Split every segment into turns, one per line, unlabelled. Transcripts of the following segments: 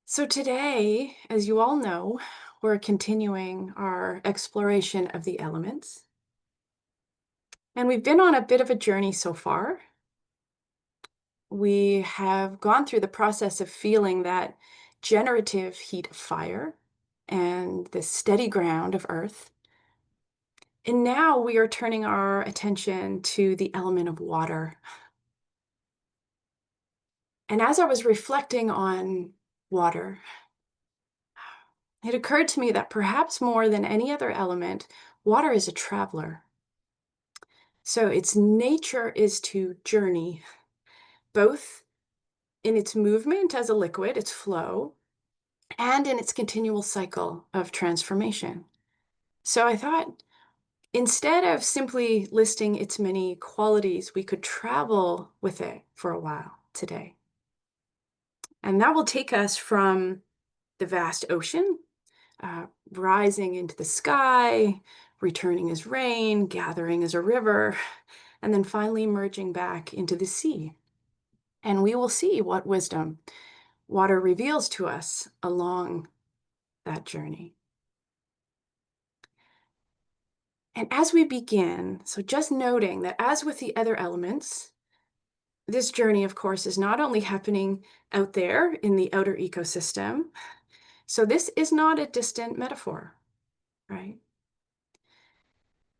So today, as you all know, we're continuing our exploration of the elements. And we've been on a bit of a journey so far. We have gone through the process of feeling that generative heat of fire and the steady ground of earth. And now we are turning our attention to the element of water. And as I was reflecting on water, it occurred to me that perhaps more than any other element, water is a traveler. So its nature is to journey, both in its movement as a liquid, its flow, and in its continual cycle of transformation. So I thought instead of simply listing its many qualities, we could travel with it for a while today. And that will take us from the vast ocean, rising into the sky, returning as rain, gathering as a river, and then finally merging back into the sea. And we will see what wisdom water reveals to us along that journey. And as we begin, so just noting that as with the other elements, this journey, of course, is not only happening out there in the outer ecosystem. So this is not a distant metaphor, right?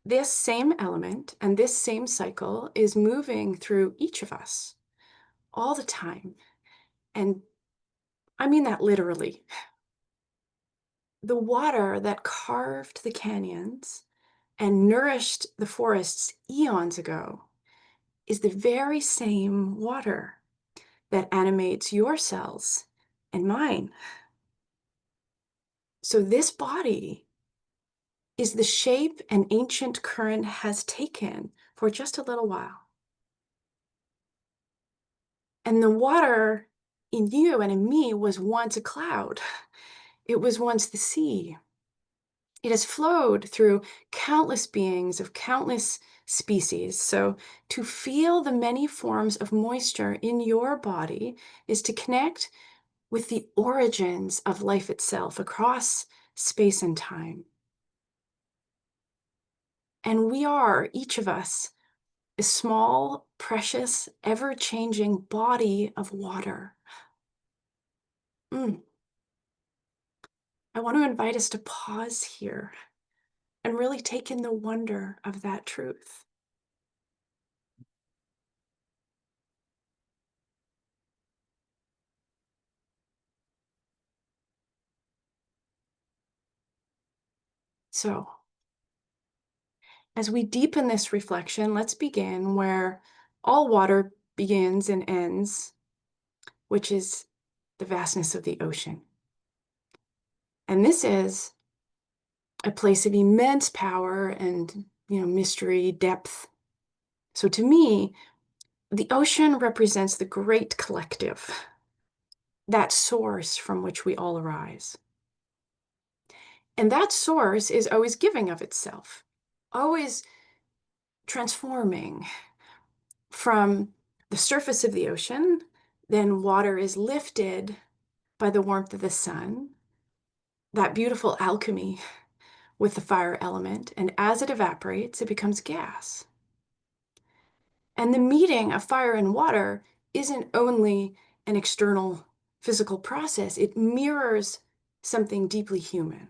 This same element and this same cycle is moving through each of us all the time. And I mean that literally. The water that carved the canyons and nourished the forests eons ago is the very same water that animates your cells and mine. So this body is the shape an ancient current has taken for just a little while. And the water in you and in me was once a cloud. It was once the sea. It has flowed through countless beings of countless species. So, to feel the many forms of moisture in your body is to connect with the origins of life itself across space and time. And we are, each of us, a small, precious, ever changing body of water. Mm. I want to invite us to pause here and really take in the wonder of that truth. So, as we deepen this reflection, let's begin where all water begins and ends, which is the vastness of the ocean. And this is a place of immense power and, mystery, depth. So to me, the ocean represents the great collective, that source from which we all arise. And that source is always giving of itself, always transforming from the surface of the ocean. Then water is lifted by the warmth of the sun, that beautiful alchemy with the fire element. And as it evaporates, it becomes gas. And the meeting of fire and water isn't only an external physical process, it mirrors something deeply human.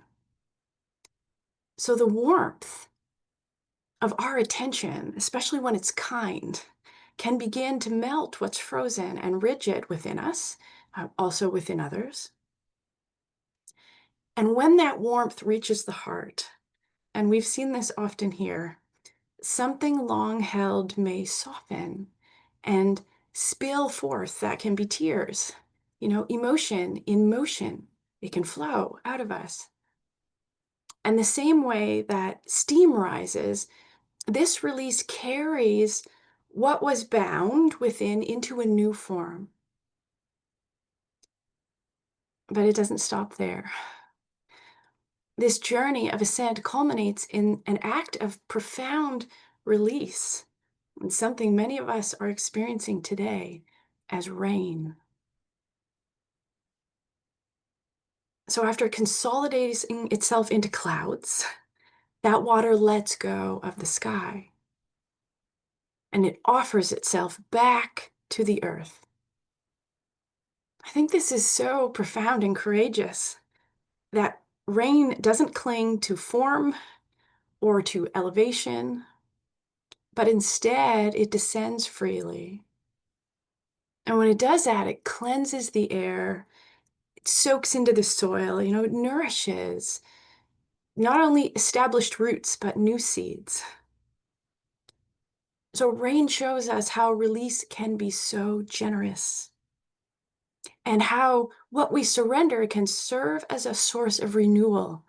So the warmth of our attention, especially when it's kind, can begin to melt what's frozen and rigid within us, also within others. And when that warmth reaches the heart, and we've seen this often here, something long held may soften and spill forth. That can be tears, emotion in motion. It can flow out of us. And the same way that steam rises, this release carries what was bound within into a new form. But it doesn't stop there. This journey of ascent culminates in an act of profound release, and something many of us are experiencing today as rain. So after consolidating itself into clouds, that water lets go of the sky and it offers itself back to the earth. I think this is so profound and courageous that rain doesn't cling to form or to elevation, but instead it descends freely. And when it does that, it cleanses the air, it soaks into the soil, it nourishes not only established roots, but new seeds. So rain shows us how release can be so generous and how what we surrender can serve as a source of renewal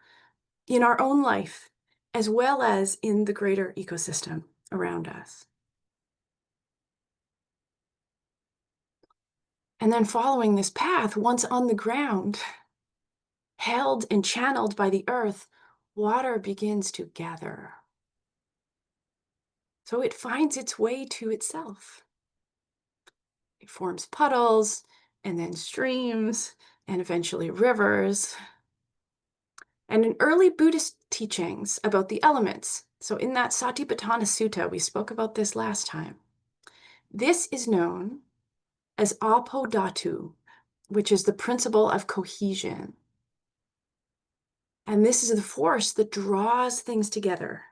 in our own life, as well as in the greater ecosystem around us. And then following this path, once on the ground, held and channeled by the earth, water begins to gather. So it finds its way to itself. It forms puddles, and then streams, and eventually rivers. And in early Buddhist teachings about the elements, so in that Satipatthana Sutta, we spoke about this last time, this is known as āpo-dhātu, which is the principle of cohesion. And this is the force that draws things together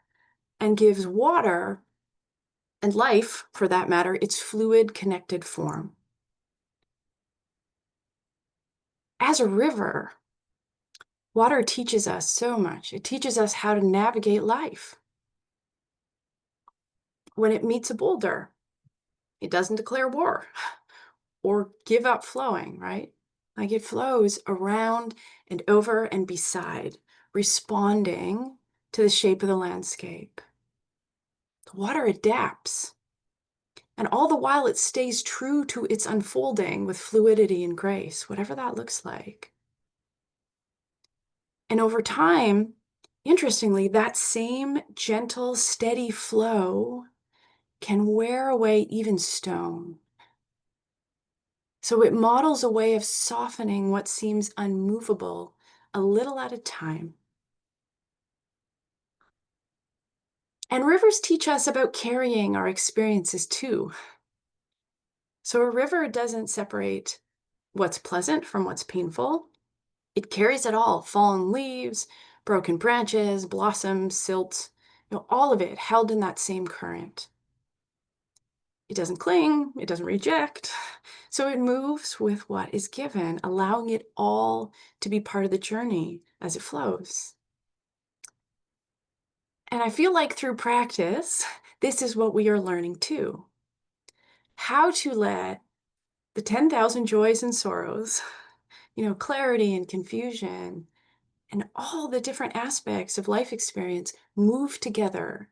and gives water and life, for that matter, its fluid connected form. As a river, water teaches us so much. It teaches us how to navigate life. When it meets a boulder, it doesn't declare war or give up flowing, right? Like it flows around and over and beside, responding to the shape of the landscape. The water adapts. And all the while it stays true to its unfolding with fluidity and grace, whatever that looks like. And over time, interestingly, that same gentle, steady flow can wear away even stone. So it models a way of softening what seems unmovable a little at a time. And rivers teach us about carrying our experiences too. So a river doesn't separate what's pleasant from what's painful. It carries it all, fallen leaves, broken branches, blossoms, silt, all of it held in that same current. It doesn't cling, it doesn't reject. So it moves with what is given, allowing it all to be part of the journey as it flows. And I feel like through practice, this is what we are learning too. How to let the 10,000 joys and sorrows, clarity and confusion, and all the different aspects of life experience move together.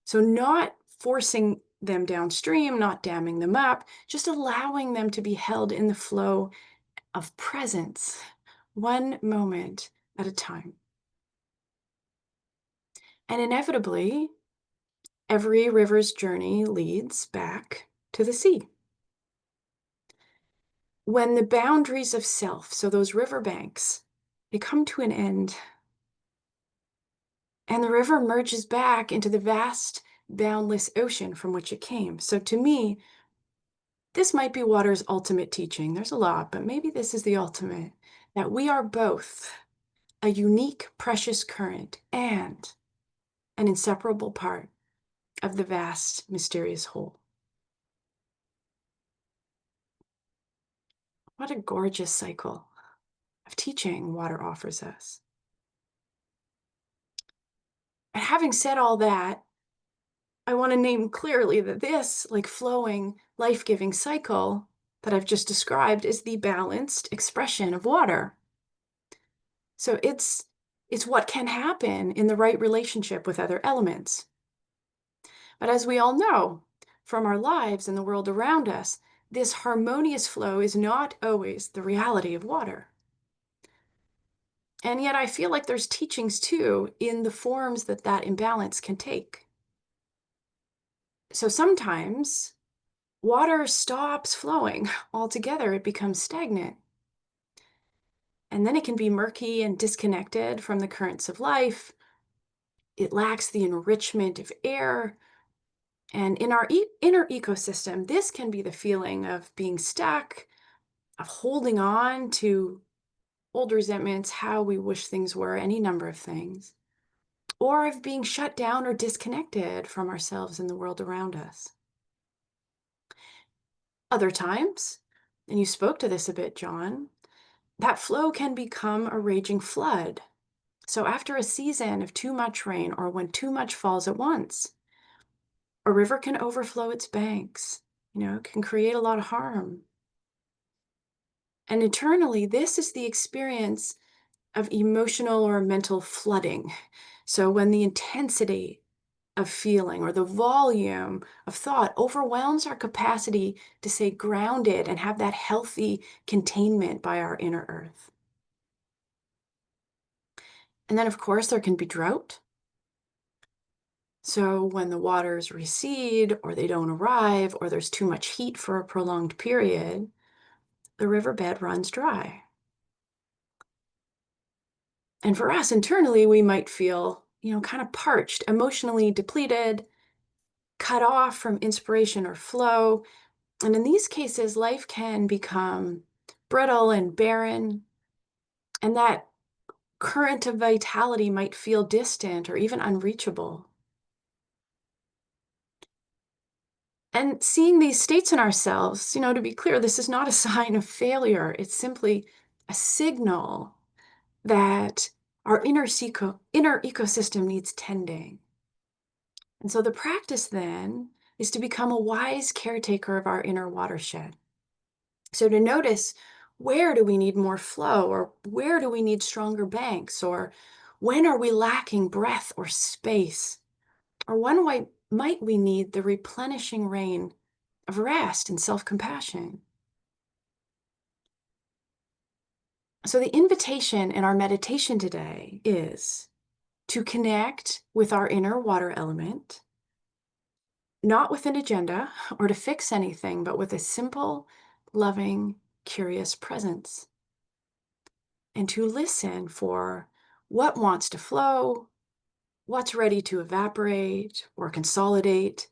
So not forcing them downstream, not damming them up, just allowing them to be held in the flow of presence, one moment at a time. And inevitably, every river's journey leads back to the sea. When the boundaries of self, so those riverbanks, they come to an end, and the river merges back into the vast, boundless ocean from which it came. So to me, this might be water's ultimate teaching. There's a lot, but maybe this is the ultimate, that we are both a unique, precious current and an inseparable part of the vast, mysterious whole. What a gorgeous cycle of teaching water offers us. And having said all that, I want to name clearly that this, flowing, life-giving cycle that I've just described is the balanced expression of water. So it's what can happen in the right relationship with other elements. But as we all know from our lives and the world around us, this harmonious flow is not always the reality of water. And yet I feel like there's teachings too in the forms that imbalance can take. So sometimes water stops flowing altogether. It becomes stagnant. And then it can be murky and disconnected from the currents of life. It lacks the enrichment of air. And in our inner ecosystem, this can be the feeling of being stuck, of holding on to old resentments, how we wish things were, any number of things, or of being shut down or disconnected from ourselves and the world around us. Other times, and you spoke to this a bit, John, that flow can become a raging flood. So after a season of too much rain or when too much falls at once, a river can overflow its banks, it can create a lot of harm. And internally, this is the experience of emotional or mental flooding. So when the intensity of feeling or the volume of thought overwhelms our capacity to stay grounded and have that healthy containment by our inner earth. And then, of course, there can be drought. So when the waters recede or they don't arrive or there's too much heat for a prolonged period, the riverbed runs dry. And for us internally, we might feel, kind of parched, emotionally depleted, cut off from inspiration or flow. And in these cases, life can become brittle and barren. And that current of vitality might feel distant or even unreachable. And seeing these states in ourselves, to be clear, this is not a sign of failure. It's simply a signal that our inner ecosystem needs tending. And so the practice then is to become a wise caretaker of our inner watershed. So to notice, where do we need more flow, or where do we need stronger banks, or when are we lacking breath or space, or when might we need the replenishing rain of rest and self-compassion. So the invitation in our meditation today is to connect with our inner water element, not with an agenda or to fix anything, but with a simple, loving, curious presence. And to listen for what wants to flow, what's ready to evaporate or consolidate,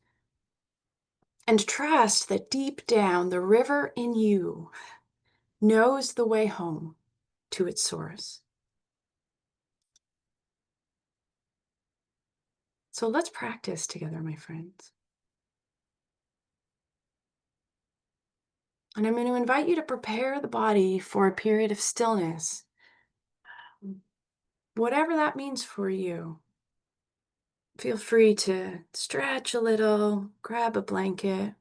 and trust that deep down the river in you knows the way home to its source. So let's practice together, my friends. And I'm going to invite you to prepare the body for a period of stillness, whatever that means for you. Feel free to stretch a little, grab a blanket.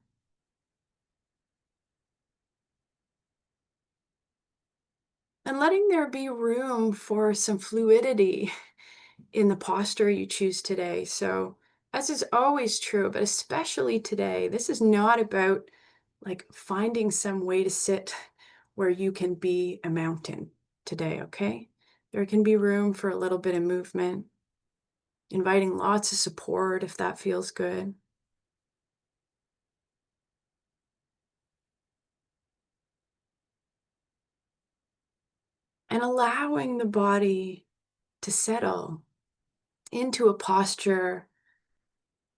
And letting there be room for some fluidity in the posture you choose today. So, as is always true, but especially today, this is not about finding some way to sit where you can be a mountain today, okay? There can be room for a little bit of movement, inviting lots of support if that feels good. And allowing the body to settle into a posture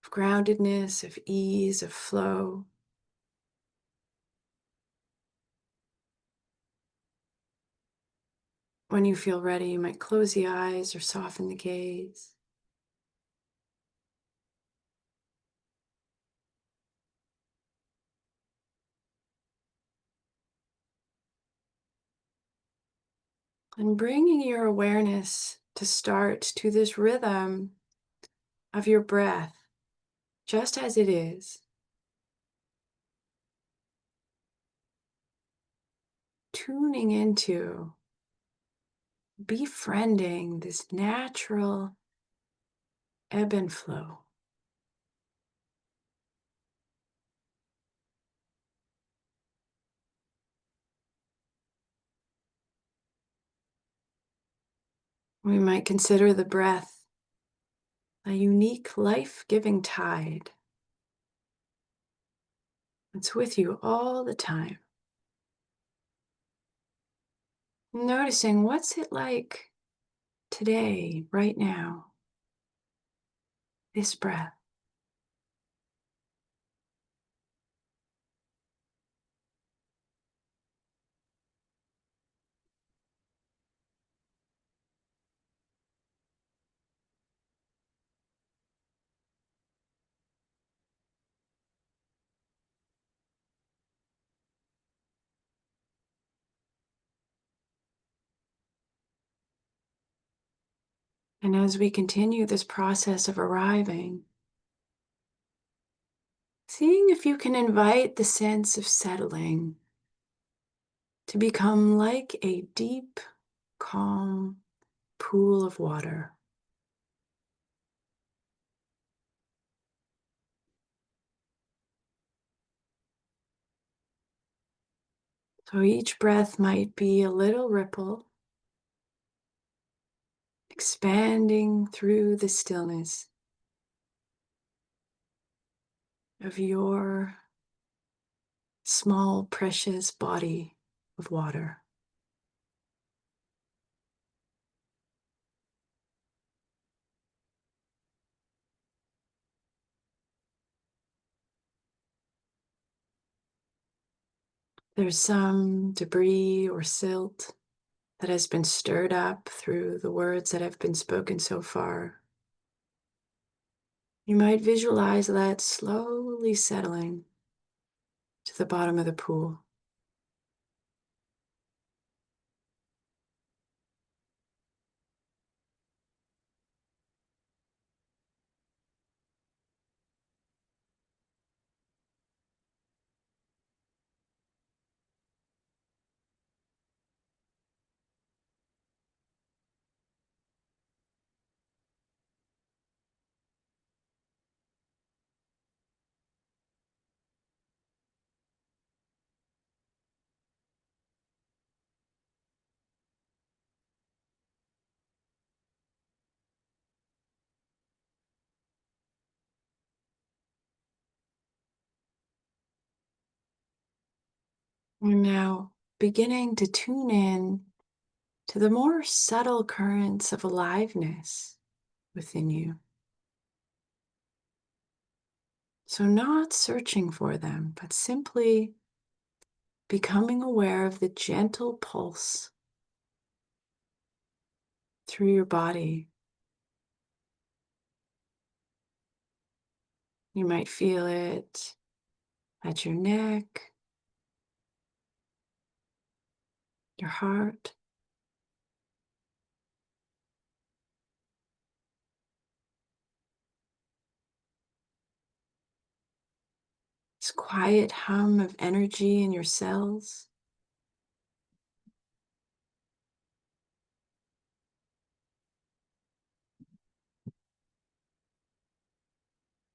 of groundedness, of ease, of flow. When you feel ready, you might close the eyes or soften the gaze. And bringing your awareness to start to this rhythm of your breath, just as it is. Tuning into, befriending this natural ebb and flow. We might consider the breath a unique life-giving tide. It's with you all the time. Noticing what's it like today, right now, this breath. And as we continue this process of arriving, seeing if you can invite the sense of settling to become like a deep, calm pool of water. So each breath might be a little ripple, expanding through the stillness of your small, precious body of water. There's some debris or silt that has been stirred up through the words that have been spoken so far. You might visualize that slowly settling to the bottom of the pool. We're now beginning to tune in to the more subtle currents of aliveness within you. So, not searching for them, but simply becoming aware of the gentle pulse through your body. You might feel it at your neck, your heart. This quiet hum of energy in your cells.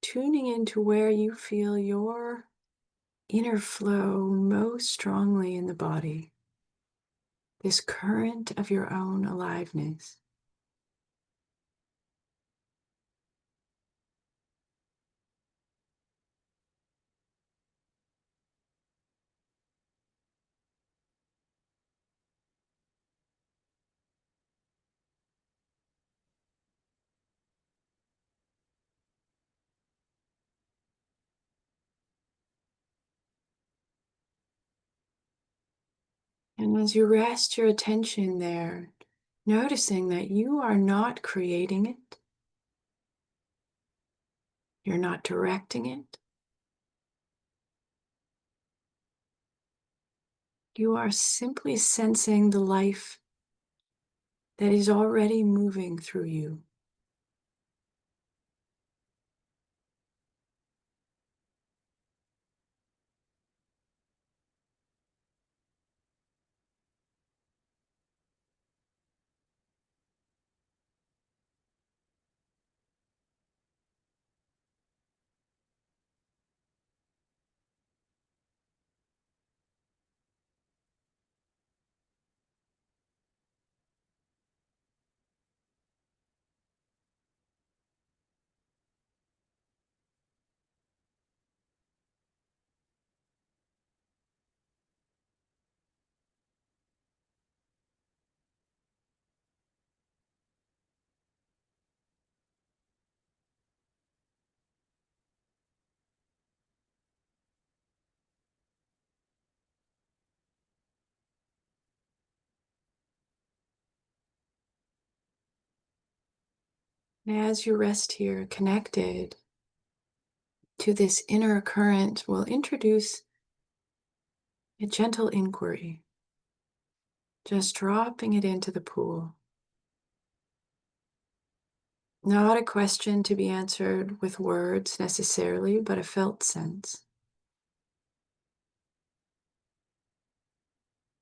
Tuning into where you feel your inner flow most strongly in the body. This current of your own aliveness. And as you rest your attention there, noticing that you are not creating it, you're not directing it, you are simply sensing the life that is already moving through you. And as you rest here, connected to this inner current, we'll introduce a gentle inquiry, just dropping it into the pool. Not a question to be answered with words necessarily, but a felt sense.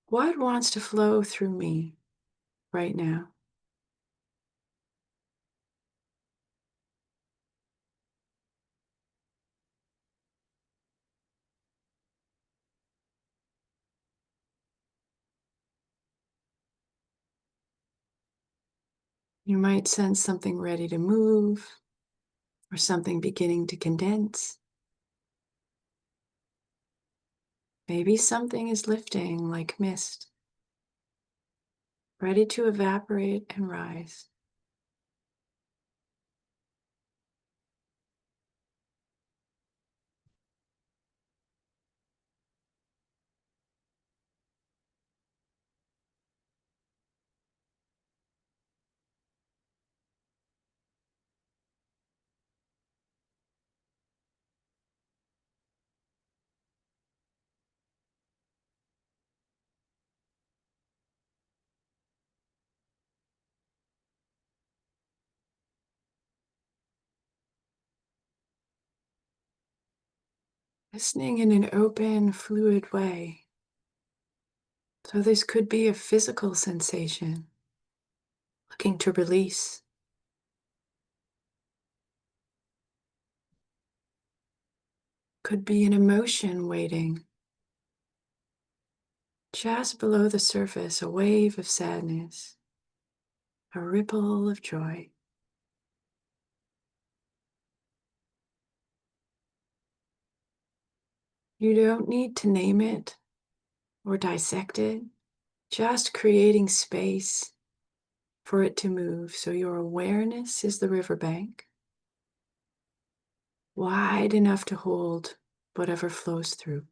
What wants to flow through me right now? You might sense something ready to move or something beginning to condense. Maybe something is lifting like mist, ready to evaporate and rise. Listening in an open, fluid way. So this could be a physical sensation, looking to release. Could be an emotion waiting. Just below the surface, a wave of sadness, a ripple of joy. You don't need to name it or dissect it, just creating space for it to move. So your awareness is the riverbank, wide enough to hold whatever flows through.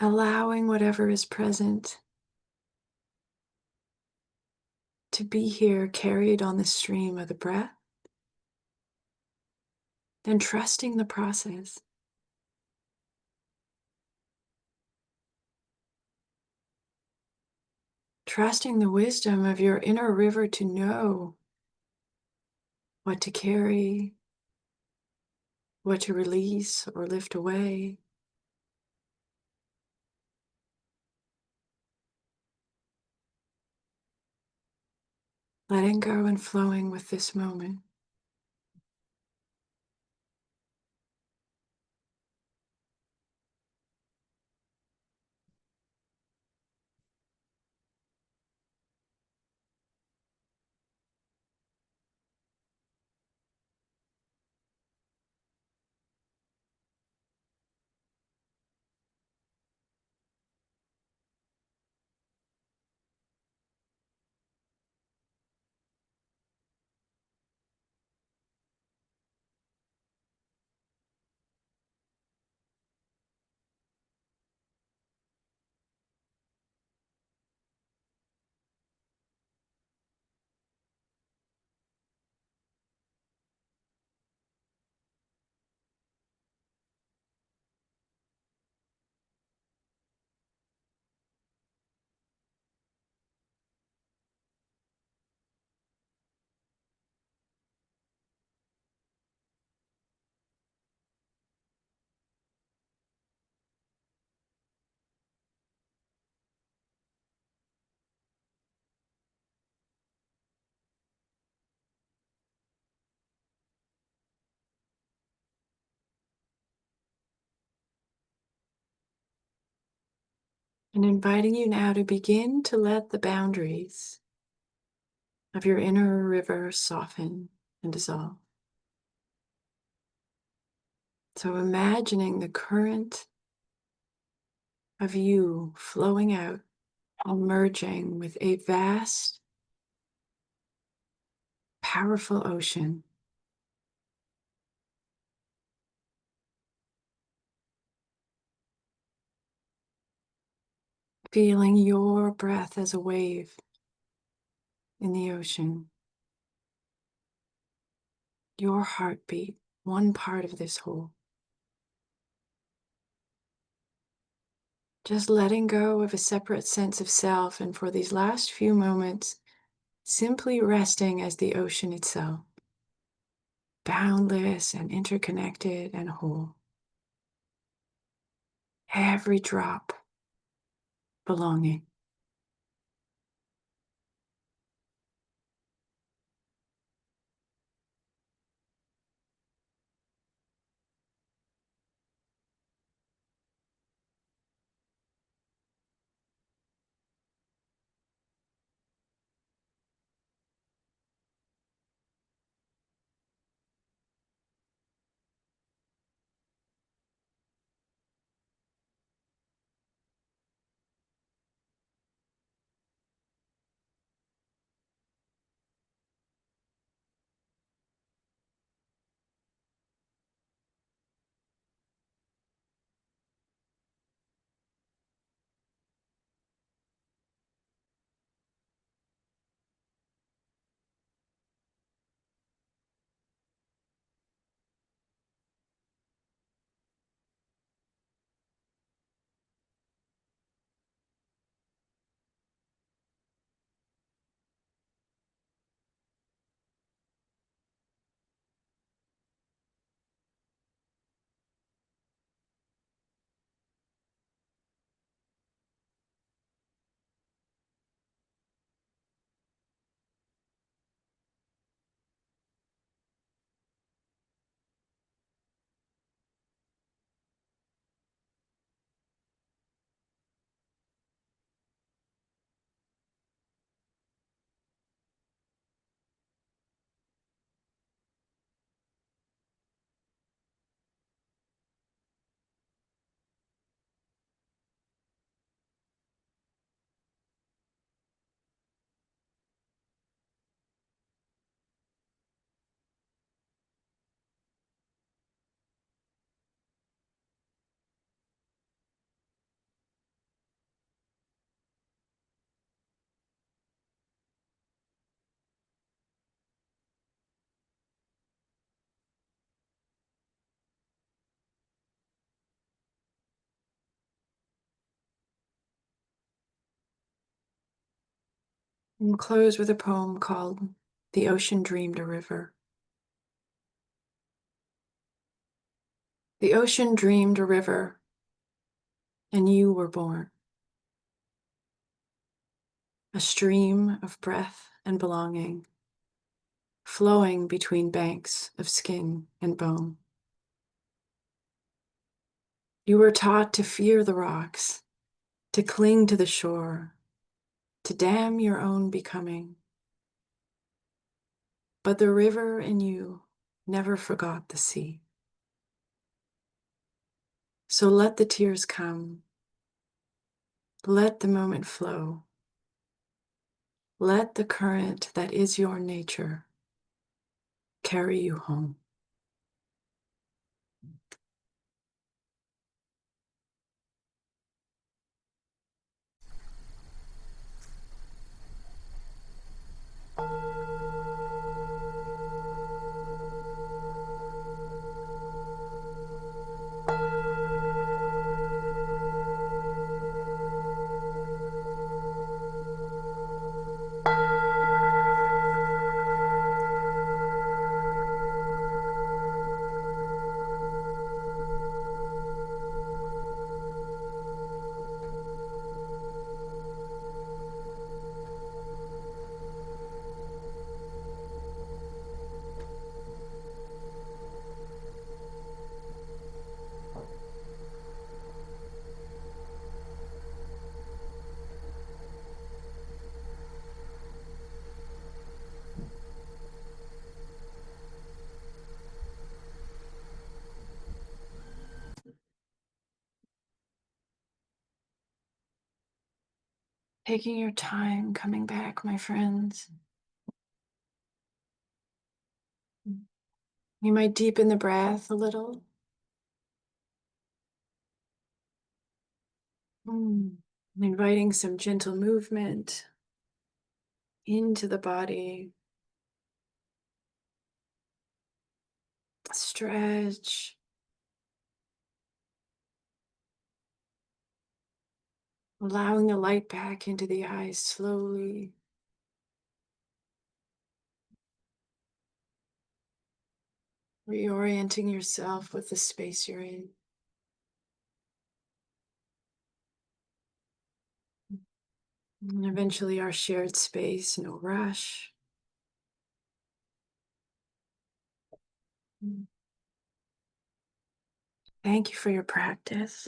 Allowing whatever is present to be here, carried on the stream of the breath, then trusting the process. Trusting the wisdom of your inner river to know what to carry, what to release or lift away. Letting go and flowing with this moment. And inviting you now to begin to let the boundaries of your inner river soften and dissolve. So imagining the current of you flowing out and merging with a vast, powerful ocean. Feeling your breath as a wave in the ocean. Your heartbeat, one part of this whole. Just letting go of a separate sense of self, and for these last few moments, simply resting as the ocean itself, boundless and interconnected and whole. Every drop belonging. And close with a poem called "The Ocean Dreamed a River." The ocean dreamed a river, and you were born. A stream of breath and belonging, flowing between banks of skin and bone. You were taught to fear the rocks, to cling to the shore, to dam your own becoming. But the river in you never forgot the sea. So let the tears come. Let the moment flow. Let the current that is your nature carry you home. Taking your time coming back, my friends. You might deepen the breath a little. Inviting some gentle movement into the body. Stretch. Allowing the light back into the eyes slowly. Reorienting yourself with the space you're in. And eventually our shared space, no rush. Thank you for your practice.